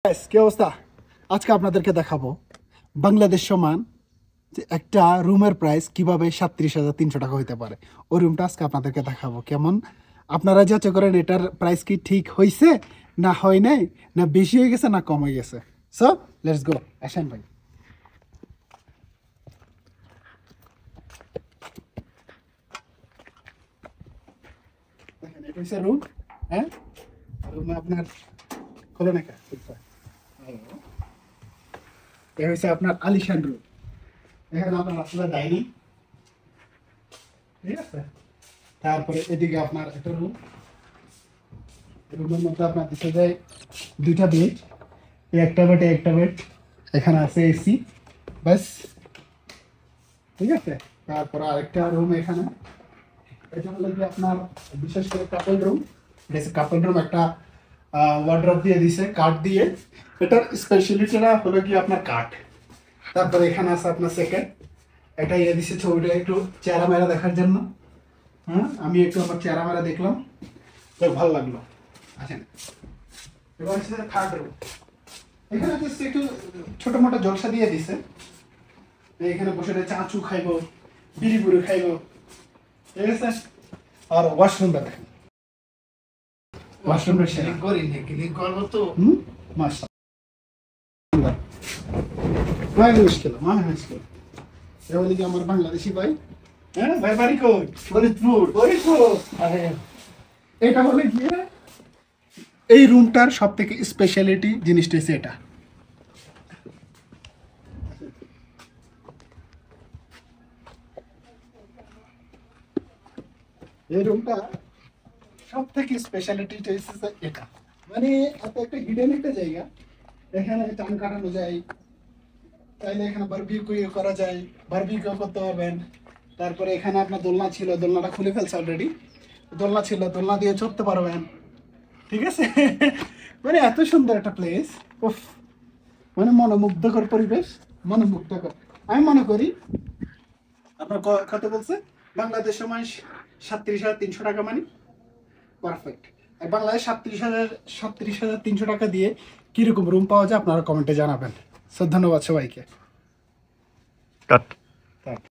কি অবস্থা? আজকে আপনাদেরকে দেখাবো বাংলাদেশ সমান যে একটা রুমের প্রাইস কিভাবে ৩৭,৩০০ টাকা হইতে পারে। ওই রুমটা আজকে আপনাদেরকে দেখাবো কেমন। আপনারা যাচাই করেন এটার প্রাইস কি ঠিক হয়েছে না হয় নাই, না বেশি হয়ে গেছে না কম হয়ে গেছে। সো লেটস গো, আসেন ভাই। দেখেন এটা হচ্ছে রুম। হ্যাঁ, রুমে আপনার খোলো না এ হচ্ছে আপনার আলিশান রুম। এখানে আপনার আসলে ডাইনিং, ঠিক আছে। তারপরে এদিকে আপনার একটা রুম, রুমের মধ্যে আপনার দিতে যায় দুইটা বেড, একটা বেড, এখানে আছে এসি, ব্যাস, ঠিক আছে। তারপরে আরেকটা রুম এখানে, এটা হলো কি আপনার বিশেষ করে কাপল রুম। কাপল রুম একটা ওয়ার্ড্রপ দিয়ে দিছে কাঠ দিয়ে, এটার স্পেশালিটিটা হলো কি আপনার কাঠ। তারপরে এখানে আছে আপনার সেকেন্ড, এটা ইয়ে দিছে ছবিটা একটু চেহারা মেরা দেখার জন্য। হ্যাঁ, আমি একটু আমার চেহারা মেরা দেখলাম, তো ভালো লাগলো। আসেন, এবার হচ্ছে থার্ড রুম। এখানে জাস্ট একটু ছোট মোটো জলসা দিয়ে দিছে, এখানে বসে চা চু খাইবো, বিড়ি বুড়ি খাইবো, ঠিক আছে। আর ওয়াশরুমটা দেখেন, ওয়াশরুমটা শেয়ার করি না, ক্লিক করবো তো। মাশাআল্লাহ, মুশকিল এগুলি কি আমার বাংলাদেশি ভাই। হ্যাঁ ভাই, বাড়ি কই? ফরিদপুর। এটা হলে গিয়ে এই রুমটার সব থেকে স্পেশালিটি জিনিসটা হচ্ছে এটা। এই রুমটা সব থেকে স্পেশালিটিটা হচ্ছে এটা, মানে এত একটা হিডেন একটা জায়গা। এখানে টান কাটানো যায়, চাইলে এখানে বারবিকিউ করা যায়, বারবিকিউ করতে পারবেন। তারপরে এখানে আপনার দোলনা ছিল, দোলনাটা খুলে ফেলছে অলরেডি। দোলনা ছিল, দোলনা দিয়ে চড়তে পারবেন, ঠিক আছে। মানে এত সুন্দর একটা প্লেস, উফ, মানে মনোমুগ্ধকর পরিবেশ, মনোমুগ্ধকর। আমি মনে করি আপনার কত বলছে বাংলাদেশ সময় ৩৭,৩০০ টাকা, মানে পারফেক্ট। আর বাংলাদেশ ৩৭,৩০০ টাকা দিয়ে কিরকম রুম পাওয়া যায় আপনারা কমেন্টে জানাবেন। সো ধন্যবাদ সবাইকে।